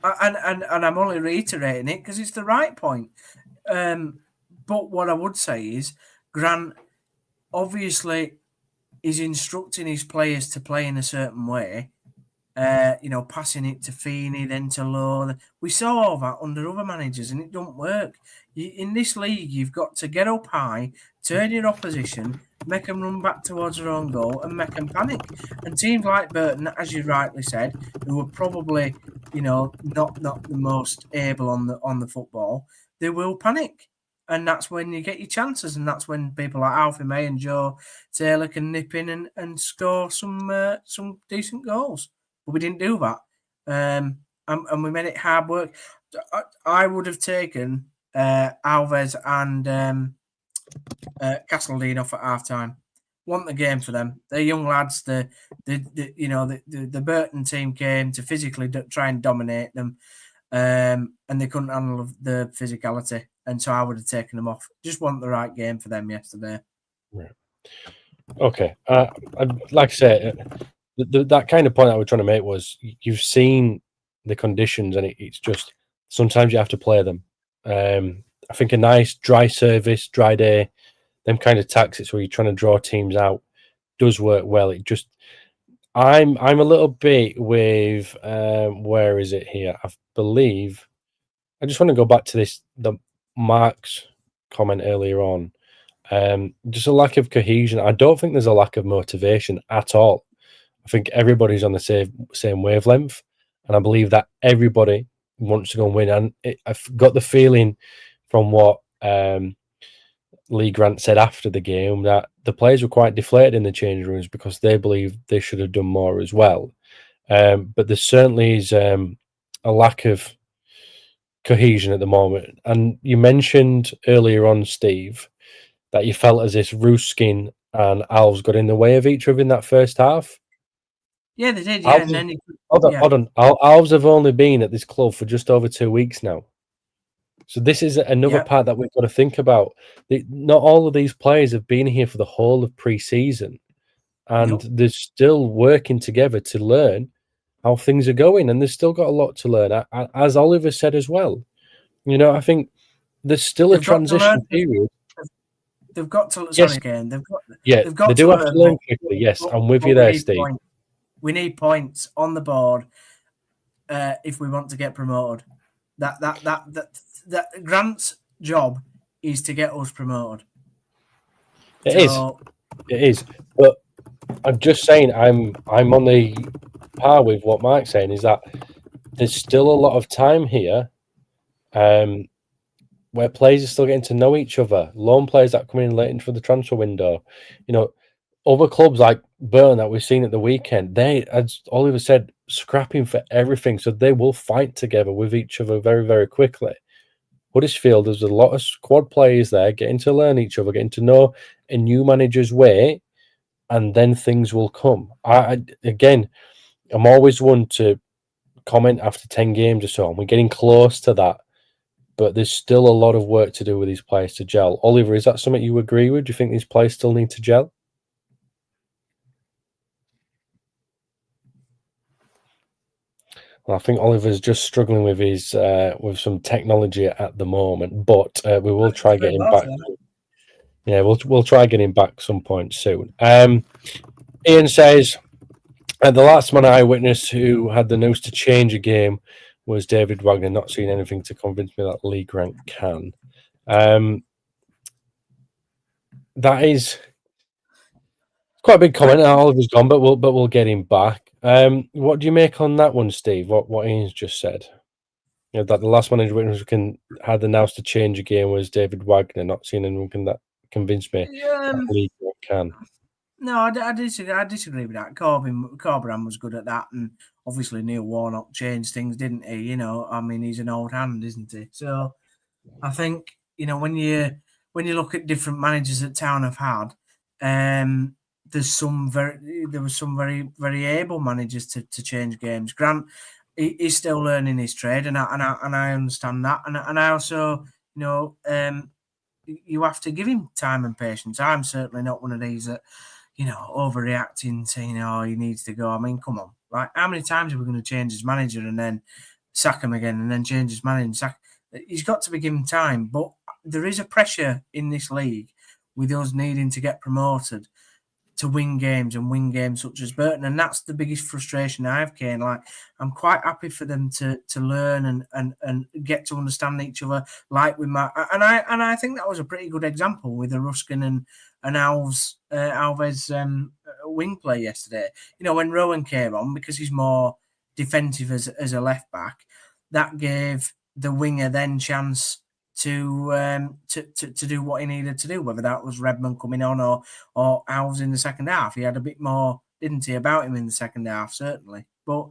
and I'm only reiterating it because it's the right point. But what I would say is Grant obviously is instructing his players to play in a certain way. Passing it to Feeney, then to Lowe. We saw all that under other managers, and it don't work. In this league, you've got to get up high, turn your opposition, make them run back towards their own goal, and make them panic. And teams like Burton, as you rightly said, who are probably, not the most able on the football, they will panic. And that's when you get your chances, and that's when people like Alfie May and Joe Taylor can nip in and score some decent goals. But we didn't do that, and we made it hard work. I would have taken Alves and Castledine off at half-time. Want the game for them. They're young lads. The Burton team came to physically try and dominate them, and they couldn't handle the physicality. And so I would have taken them off. Just want the right game for them yesterday. Right. Okay. Like I said, that kind of point I was trying to make was you've seen the conditions, and it's just sometimes you have to play them. I think a nice dry service, dry day, them kind of tactics where you're trying to draw teams out does work well. It just I'm a little bit with where is it here? I believe I just want to go back to the Mark's comment earlier on. Just a lack of cohesion. I don't think there's a lack of motivation at all. I think everybody's on the same wavelength, and I believe that everybody wants to go and win. And I've got the feeling from what Lee Grant said after the game that the players were quite deflated in the changing rooms because they believe they should have done more as well. But there certainly is a lack of cohesion at the moment. And you mentioned earlier on, Steve, that you felt as if Ruskin and Alves got in the way of each other in that first half. Yeah, they did. Yeah, Hold on. Alves have only been at this club for just over 2 weeks now. So this is another part that we've got to think about. Not all of these players have been here for the whole of pre-season, and they're still working together to learn how things are going, and they've still got a lot to learn. As Oliver said as well, I think there's still a transition period. They've got to. Yes. Sorry, Kaine. They do have to learn quickly. Yes, I'm with you there, Steve. We need points on the board if we want to get promoted. That Grant's job is to get us promoted. It is. But I'm just saying, I'm on the par with what Mike's saying. Is that there's still a lot of time here, where players are still getting to know each other. Loan players that come in late into the transfer window, other clubs like Burton that we've seen at the weekend, they, as Oliver said, scrapping for everything. So they will fight together with each other very, very quickly. Huddersfield, there's a lot of squad players there getting to learn each other, getting to know a new manager's way, and then things will come. I'm always one to comment after 10 games or so, and we're getting close to that. But there's still a lot of work to do with these players to gel. Oliver, is that something you agree with? Do you think these players still need to gel? Well, I think Oliver's just struggling with his with some technology at the moment, but we will try getting back. Yeah, we'll try getting back some point soon. Ian says, the last man I witnessed who had the nose to change a game was David Wagner. Not seeing anything to convince me that Lee Grant can. That is quite a big comment. Oliver's gone, but we'll get him back. What do you make on that one, Steve? What Ian's just said? That the last manager witness who had the nous to change a game was David Wagner. Not seeing anyone that convince me that Lee Grant can. No, I disagree with that. Corberan was good at that, and obviously Neil Warnock changed things, didn't he? He's an old hand, isn't he? So I think when you look at different managers that Town have had, there was some very able managers to change games. Grant is still learning his trade, and I understand that, and I also, you have to give him time and patience. I'm certainly not one of these that, overreacting, saying, "Oh, he needs to go." I mean, come on, like how many times are we going to change his manager and then sack him again, and then change his manager and sack? He's got to be given time, but there is a pressure in this league with us needing to get promoted to win games and win games such as Burton, and that's the biggest frustration I have, Kaine. Like, I'm quite happy for them to learn and get to understand each other. Like with I think that was a pretty good example with the Ruskin and Alves wing play yesterday. When Rowan came on, because he's more defensive as a left back, that gave the winger then chance to do what he needed to do, whether that was Redmond coming on or Alves in the second half. He had a bit more, didn't he, about him in the second half, certainly. But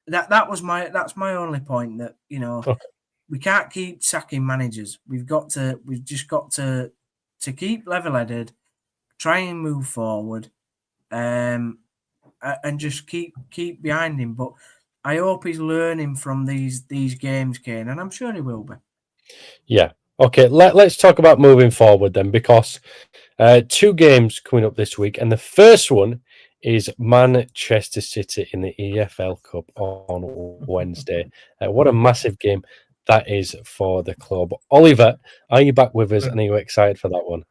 that's my only point, that we can't keep sacking managers. We've just got to keep level-headed, try and move forward, and just keep behind him. But I hope he's learning from these games, Kaine, and I'm sure he will be. Yeah. Okay. Let's talk about moving forward then, because 2 games coming up this week, and the first one is Manchester City in the EFL Cup on Wednesday. What a massive game that is for the club. Oliver, are you back with us, and are you excited for that one?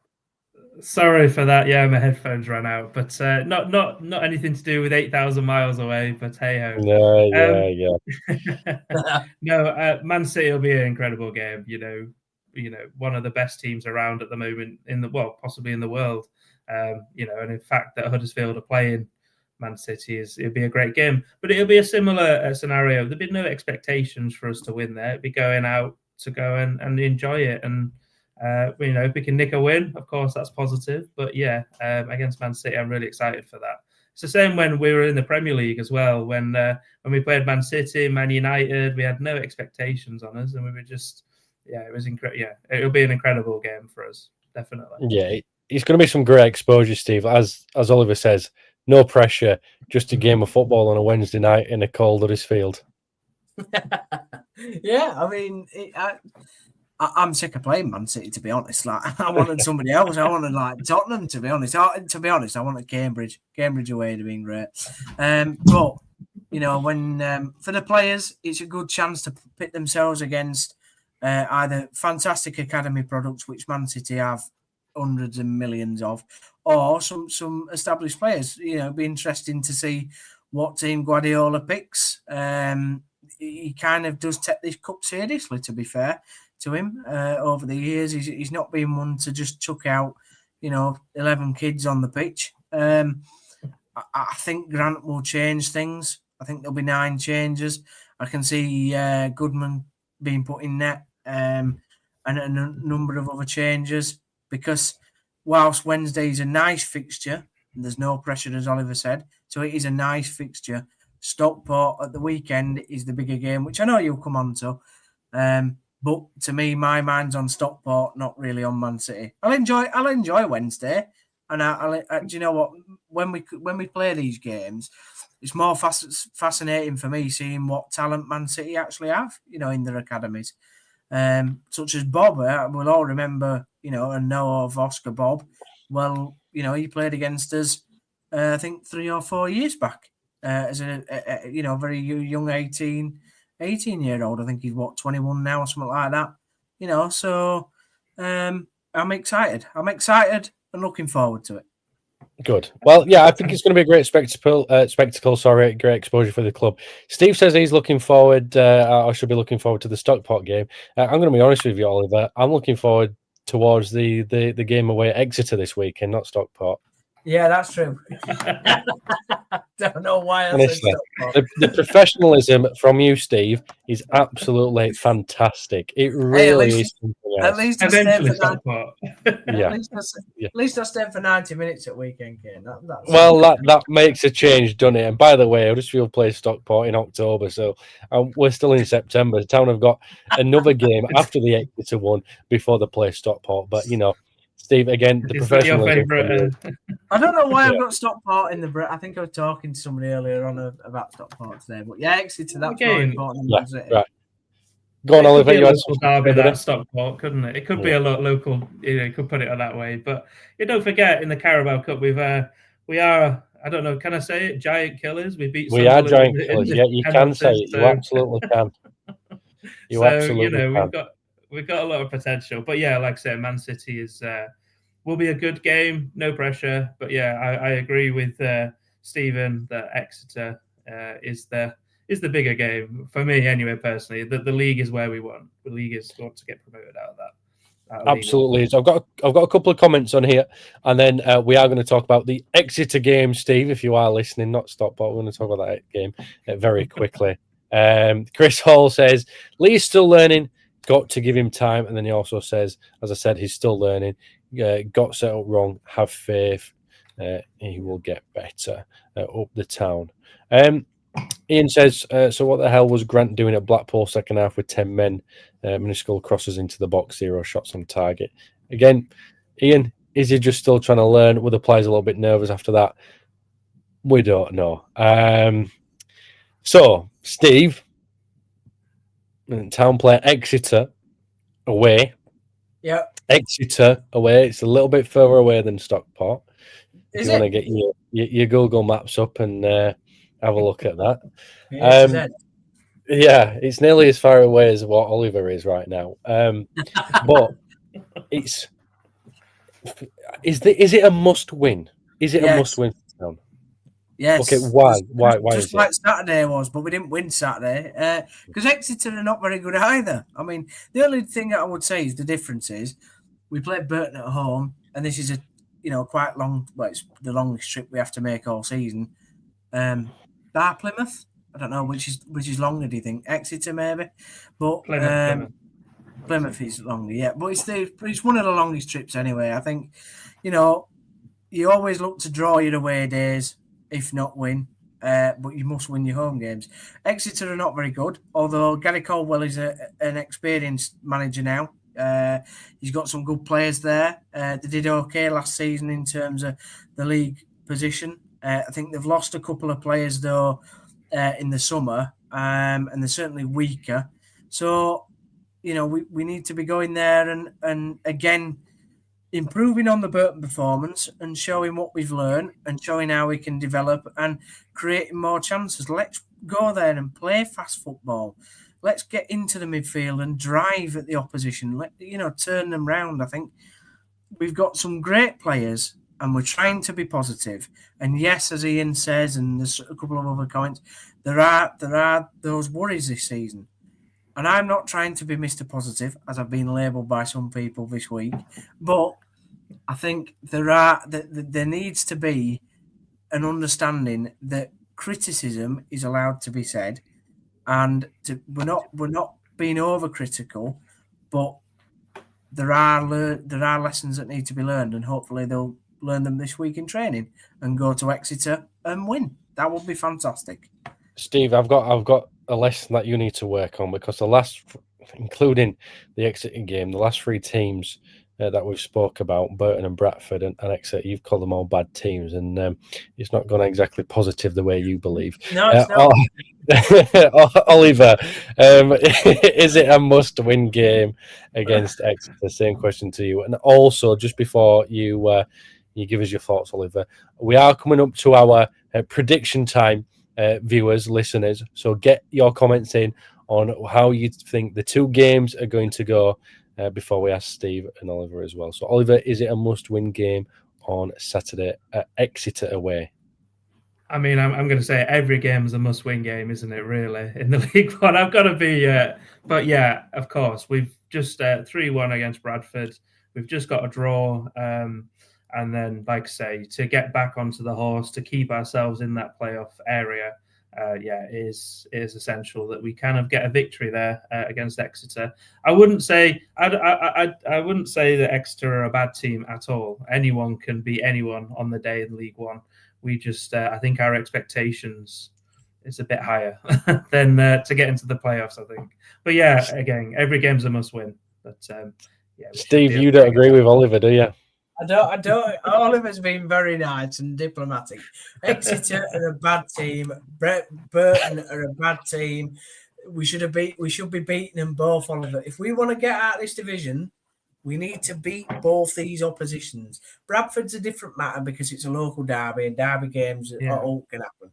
Sorry for that. Yeah, my headphones ran out, but not anything to do with 8,000 miles away. But hey ho. Yeah. No, Man City will be an incredible game. One of the best teams around at the moment possibly in the world. And in fact, that Huddersfield are playing Man City it'll be a great game. But it'll be a similar scenario. There'll be no expectations for us to win there. It'll be going out to go and enjoy it. And if we can nick a win, of course, that's positive. But yeah, against Man City, I'm really excited for that. It's the same when we were in the Premier League as well. When we played Man City, Man United, we had no expectations on us, and we were just, it was incredible. Yeah, it'll be an incredible game for us, definitely. Yeah, it's going to be some great exposure, Steve. As Oliver says, no pressure, just a game of football on a Wednesday night in a cold Huddersfield. Yeah, I mean, I'm sick of playing Man City, to be honest. Like, I wanted somebody else. I wanted Tottenham, to be honest. I wanted Cambridge. Cambridge away would have been great. But when for the players, it's a good chance to pit themselves against either fantastic academy products, which Man City have hundreds and millions of, or some established players. It'd be interesting to see what team Guardiola picks. He kind of does take this cup seriously, to be fair to him. Over the years, he's not been one to just chuck out 11 kids on the pitch. I think Grant will change things. I think there'll be 9 changes. I can see Goodman being put in net, and a number of other changes, because whilst Wednesday is a nice fixture, and there's no pressure, as Oliver said, so it is a nice fixture, Stockport at the weekend is the bigger game, which I know you'll come on to. But to me, my mind's on Stockport, not really on Man City. I'll enjoy Wednesday, and do you know what? When we play these games, it's more fascinating for me seeing what talent Man City actually have, in their academies, such as Bob. We'll all remember, and know of Oscar Bob. Well, he played against us, I think 3 or 4 years back, as a very young 18-year-old. I think he's 21 now or something like that. So I'm excited. And looking forward to it. Good. Well, yeah, I think it's going to be a great spectacle. Great exposure for the club. Steve says he's looking forward. I should be looking forward to the Stockport game. I'm going to be honest with you, Oliver. I'm looking forward towards the game away at Exeter this weekend, not Stockport. Yeah, that's true. Don't know why. Honestly, the professionalism from you, Steve, is absolutely fantastic. It really is. At least I stayed for 90 minutes at weekend, Kaine. That makes a change, doesn't it? And by the way, Huddersfield plays Stockport in October, so we're still in September. The town have got another game after the Exeter one before they play Stockport. But Steve, again, the Is that your professionalism. favourite? I don't know why I've got Stockport in the. I think I was talking to somebody earlier on about Stockport today, but yeah, Exeter. That's more important than Man City. Right. Go on, it Oliver. Could be you a had local derby, that Stockport, couldn't it? It could be a local. You could put it that way. But you don't forget, in the Carabao Cup, we are. I don't know. Can I say it? Giant killers. We beat. We are giant killers. Yeah, you can say it. You absolutely can. You absolutely can. We've got a lot of potential. But yeah, like I said, Man City will be a good game. No pressure. But yeah, I agree with Stephen that Exeter is the bigger game for me anyway. Personally, the league is where we want. The league is want to get promoted out of that. Absolutely. So I've got a couple of comments on here, and then we are going to talk about the Exeter game, Steve. If you are listening, not Stockport, we're going to talk about that game very quickly. Chris Hall says Lee's still learning. Got to give him time, and then he also says, as I said, he's still learning. Got set up wrong. Have faith. He will get better. Up the town. Ian says, so what the hell was Grant doing at Blackpool second half with 10 men? Minuscule crosses into the box, 0 shots on target. Again, Ian, is he just still trying to learn? Were the players a little bit nervous after that? We don't know. So, Steve, town player Exeter away. Yeah. Exeter away. It's a little bit further away than Stockport. If you want to get your Google Maps up and have a look at that. Yeah, it's nearly as far away as what Oliver is right now. But is it a must win? Is it a must win for town? Yes. Okay, why? Why just is like it? Saturday was, but we didn't win Saturday because Exeter are not very good either. I mean, the only thing that I would say is the difference is we played Burton at home, and this is a quite long. Well, it's the longest trip we have to make all season. Bar Plymouth. I don't know which is longer. Do you think Exeter maybe? But Plymouth is longer. Yeah, but it's one of the longest trips anyway. I think you always look to draw your away days, if not win. But you must win your home games. Exeter are not very good, although Gary Caldwell is an experienced manager now. He's got some good players there. They did okay last season in terms of the league position. I think they've lost a couple of players though in the summer, and they're certainly weaker. So, we need to be going there and again improving on the Burton performance and showing what we've learned and showing how we can develop and creating more chances. Let's go there and play fast football. Let's get into the midfield and drive at the opposition. Turn them round. I think we've got some great players and we're trying to be positive. And yes, as Ian says, and there's a couple of other comments, there are those worries this season. And I'm not trying to be Mr. Positive, as I've been labelled by some people this week, but I think there needs to be an understanding that criticism is allowed to be said, and we're not being overcritical, but there are lessons that need to be learned, and hopefully they'll learn them this week in training and go to Exeter and win. That would be fantastic. Steve, I've got a lesson that you need to work on, because including the Exeter game, the last 3 teams that we've spoke about, Burton and Bradford and Exeter, you've called them all bad teams, and it's not gone exactly positive the way you believe. No, it's not. Oliver, is it a must-win game against Exeter? Same question to you. And also, just before you give us your thoughts, Oliver, we are coming up to our prediction time, viewers, listeners. So get your comments in on how you think the 2 games are going to go before we ask Steve and Oliver as well. So, Oliver, is it a must-win game on Saturday at Exeter away? I mean, I'm going to say every game is a must-win game, isn't it, really, in the League One? I've got to be... but, yeah, of course, we've just 3-1 against Bradford. We've just got a draw. And then, like I say, to get back onto the horse, to keep ourselves in that playoff area, it is essential that we kind of get a victory there against Exeter. I wouldn't say that Exeter are a bad team at all. Anyone can beat anyone on the day in League One. We just, I think our expectations is a bit higher than to get into the playoffs, I think. But yeah, again, every game's a must win. But Steve, you don't agree with Oliver, do you? I don't. Oliver's been very nice and diplomatic. Exeter are a bad team. Burton are a bad team. We should be beating them both, Oliver. If we want to get out of this division, we need to beat both these oppositions. Bradford's a different matter because it's a local derby and derby games all can happen.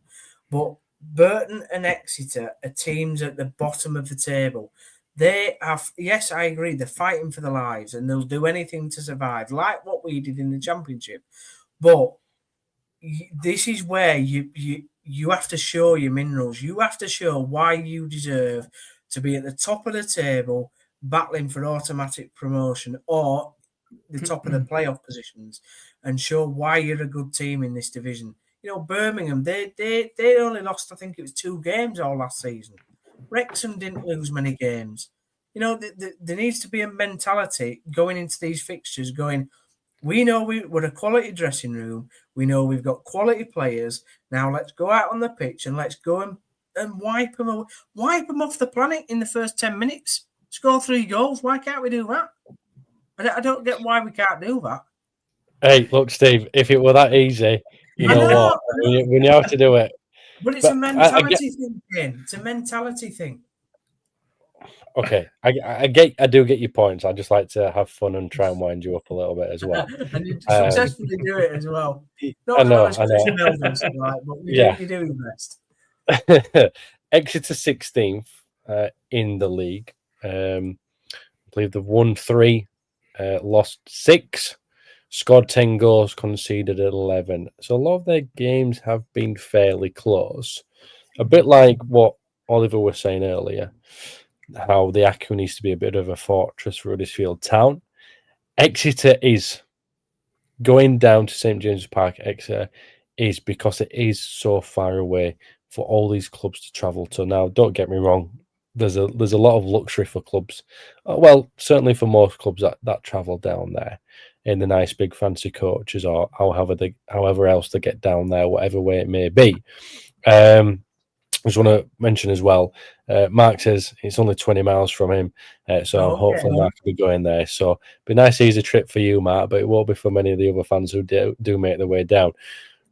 But Burton and Exeter are teams at the bottom of the table. They have, yes, I agree. They're fighting for their lives and they'll do anything to survive, like what we did in the Championship. But this is where you have to show your minerals. You have to show why you deserve to be at the top of the table, battling for automatic promotion or the top of the playoff positions, and show why you're a good team in this division. You know, Birmingham, they only lost, I think it was 2 games all last season. Wrexham didn't lose many games. You know, there needs to be a mentality going into these fixtures going, we know we're a quality dressing room. We know we've got quality players. Now let's go out on the pitch and let's go and wipe them off the planet in the first 10 minutes. Score 3 goals. Why can't we do that? I don't get why we can't do that. Hey, look, Steve, if it were that easy, you know what? We know how to do it. But it's a mentality thing, Kaine. It's a mentality thing. Okay, I do get your points. I just like to have fun and try and wind you up a little bit as well. And you successfully do it as well. I know. But you do your best. Exeter 16th in the league. I believe they've won 3, lost 6, scored 10 goals, conceded 11. So a lot of their games have been fairly close. A bit like what Oliver was saying earlier, how the ACCU needs to be a bit of a fortress for Huddersfield Town. Exeter is going down to St James's Park. Exeter is because it is so far away for all these clubs to travel to. Now, don't get me wrong. There's a lot of luxury for clubs. Well, certainly for most clubs that travel down there in the nice big fancy coaches or however else they get down there, whatever way it may be. I just want to mention as well, Mark says it's only 20 miles from him, so hopefully Mark will be going there. So it'd be a nice easy trip for you, Mark, but it won't be for many of the other fans who do make their way down.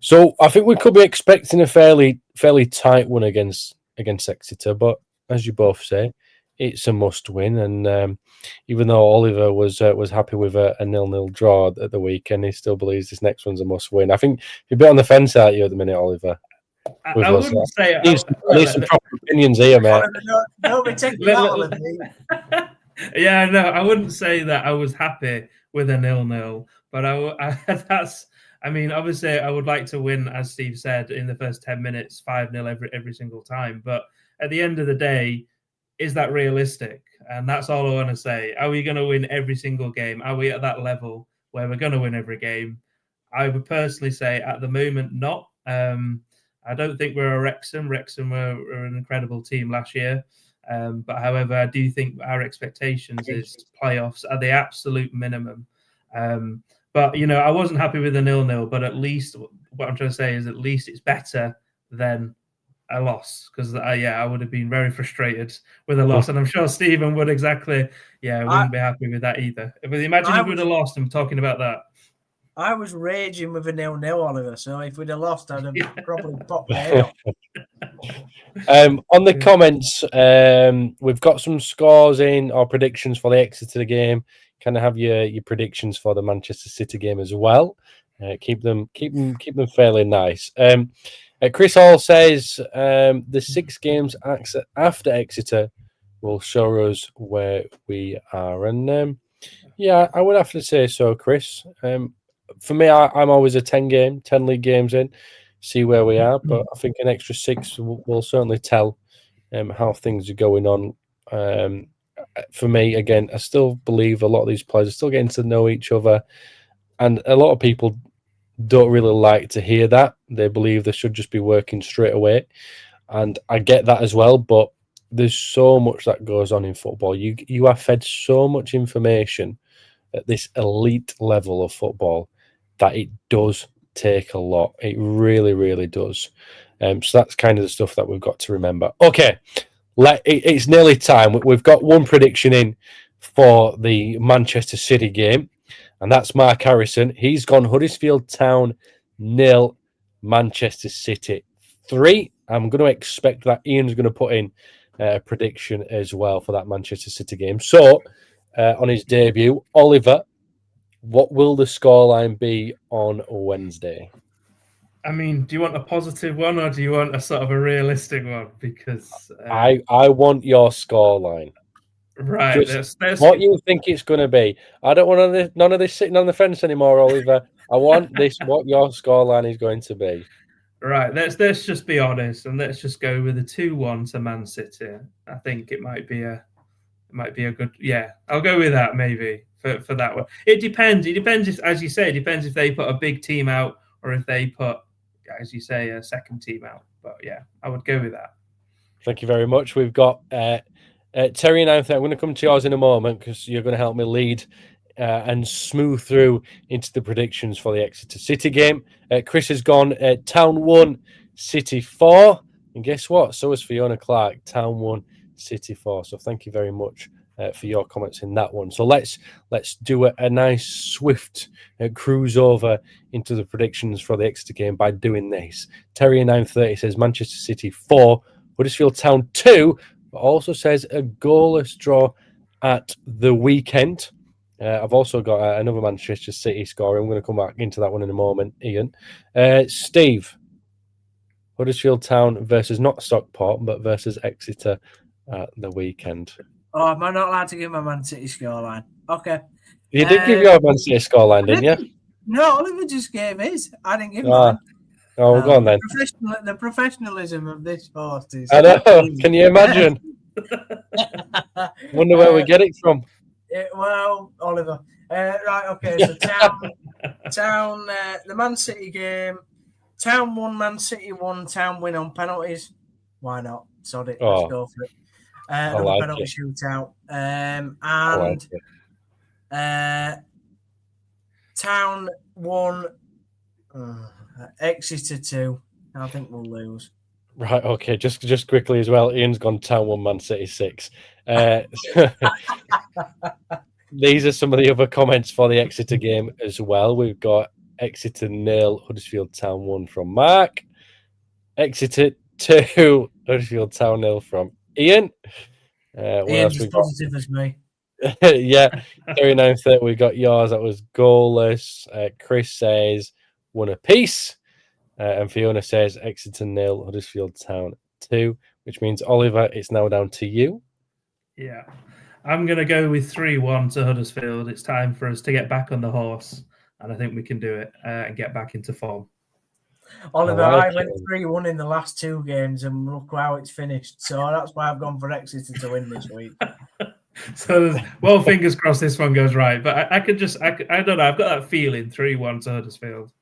So I think we could be expecting a fairly tight one against Exeter, but as you both say, it's a must-win. And even though Oliver was happy with a 0-0 draw at the weekend, he still believes this next one's a must-win. I think you're a bit on the fence, aren't you, at the minute, Oliver? I wouldn't say... I need some proper opinions here, mate. Don't be taking that, Oliver. Yeah, no, I wouldn't say that I was happy with a 0-0, but I mean, obviously, I would like to win, as Steve said, in the first 10 minutes, 5-0 every single time. But at the end of the day, is that realistic? And that's all I want to say. Are we going to win every single game? Are we at that level where we're going to win every game? I would personally say at the moment, not. I don't think we're a Wrexham. Wrexham were an incredible team last year. But however, I do think our expectations is playoffs are the absolute minimum. But, you know, I wasn't happy with the 0-0, but at least what I'm trying to say is at least it's better than a loss, because I would have been very frustrated with a loss, and I'm sure Stephen would exactly. Yeah, I wouldn't be happy with that either. But imagine if we'd have lost. I'm talking about that. I was raging with a 0-0, Oliver. So if we'd have lost, I'd have probably popped my head up. On the comments, we've got some scores in or predictions for the Exeter game. Kind of have your predictions for the Manchester City game as well. Keep them fairly nice. Chris Hall says the 6 games after Exeter will show us where we are, and yeah, I would have to say so, Chris. For me, I'm always a 10 league games in, see where we are, but I think an extra 6 will certainly tell how things are going on. For me, again, I still believe a lot of these players are still getting to know each other, and a lot of people don't really like to hear that. They believe they should just be working straight away, and I get that as well, but there's so much that goes on in football. You are fed so much information at this elite level of football that it does take a lot. It really, really does. So that's kind of the stuff that we've got to remember. Okay, it's nearly time. We've got one prediction in for the Manchester City game, and that's Mark Harrison. He's gone Huddersfield Town 0, Manchester City 3. I'm going to expect that Ian's going to put in a prediction as well for that Manchester City game. So, on his debut, Oliver, what will the scoreline be on Wednesday? I mean, do you want a positive one or do you want a sort of a realistic one? Because I want your scoreline. Right. What you think it's going to be. I don't want none of this sitting on the fence anymore, Oliver. I want this. What your scoreline is going to be. Right. Let's just be honest and let's just go with a 2-1 to Man City. I think it might be a good. Yeah, I'll go with that maybe for that one. It depends. It depends if, as you say, it depends if they put a big team out or if they put, as you say, a second team out. But yeah, I would go with that. Thank you very much. We've got Terry and Anthony. I'm going to come to yours in a moment because you're going to help me lead and smooth through into the predictions for the Exeter City game. Chris has gone Town 1, City 4. And guess what? So has Fiona Clark, Town 1, City 4. So thank you very much for your comments in that one. So let's do a nice swift cruise over into the predictions for the Exeter game by doing this. Terry 930 says Manchester City 4, Huddersfield Town 2, but also says a goalless draw at the weekend. I've also got another Manchester City score. I'm going to come back into that one in a moment, Ian. Steve, Huddersfield Town versus not Stockport, but versus Exeter at the weekend. Oh, am I not allowed to give my Man City scoreline? Okay. You did give your Man City scoreline, didn't you? No, Oliver just gave his. I didn't give mine. Oh, go on then. The professionalism of this host is... I know. Can you imagine? Wonder where we get it from. Well, Oliver. Right, okay. So Town, the Man City game. Town 1, Man City 1. Town win on penalties. Why not? Sod it. Let's go for it. Another penalty shootout. Town 1, Exeter 2. I think we'll lose. Right, okay. Just quickly as well, Ian's gone Town 1, Man City 6. These are some of the other comments for the Exeter game as well. We've got Exeter 0, Huddersfield Town 1 from Mark. Exeter 2, Huddersfield Town 0 from Ian. Ian's as positive as me. Yeah, 39-30. We got yours. That was goalless. Chris says 1 apiece. And Fiona says Exeter 0, Huddersfield Town 2, which means Oliver, it's now down to you. Yeah, I'm going to go with 3-1 to Huddersfield. It's time for us to get back on the horse, and I think we can do it and get back into form. Oliver, I went 3-1 in the last 2 games, and look how it's finished. So that's why I've gone for Exeter to win this week. So, well, fingers crossed this one goes right. But I don't know. I've got that feeling 3-1 to Huddersfield.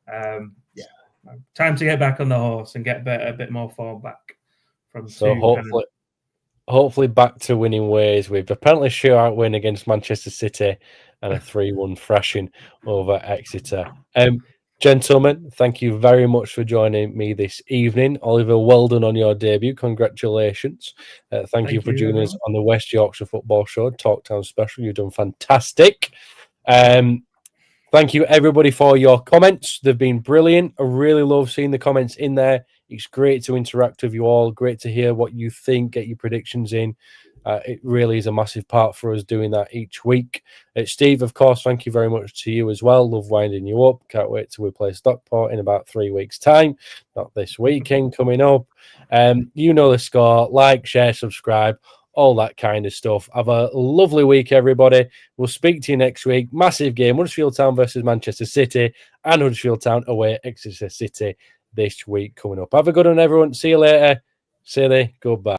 Yeah, time to get back on the horse and get a bit more form back from. So hopefully back to winning ways. We've apparently shootout win against Manchester City and a 3-1 thrashing over Exeter. Gentlemen, thank you very much for joining me this evening. Oliver, well done on your debut. Congratulations. Thank you for joining us on the West Yorkshire Football Show, Talktown Special. You've done fantastic. Thank you, everybody, for your comments. They've been brilliant. I really love seeing the comments in there. It's great to interact with you all. Great to hear what you think, get your predictions in. It really is a massive part for us doing that each week. Steve, of course, thank you very much to you as well. Love winding you up. Can't wait till we play Stockport in about 3 weeks' time. Not this weekend coming up. You know the score. Like, share, subscribe, all that kind of stuff. Have a lovely week, everybody. We'll speak to you next week. Massive game. Huddersfield Town versus Manchester City and Huddersfield Town away at Exeter City this week coming up. Have a good one, everyone. See you later. See you. Goodbye.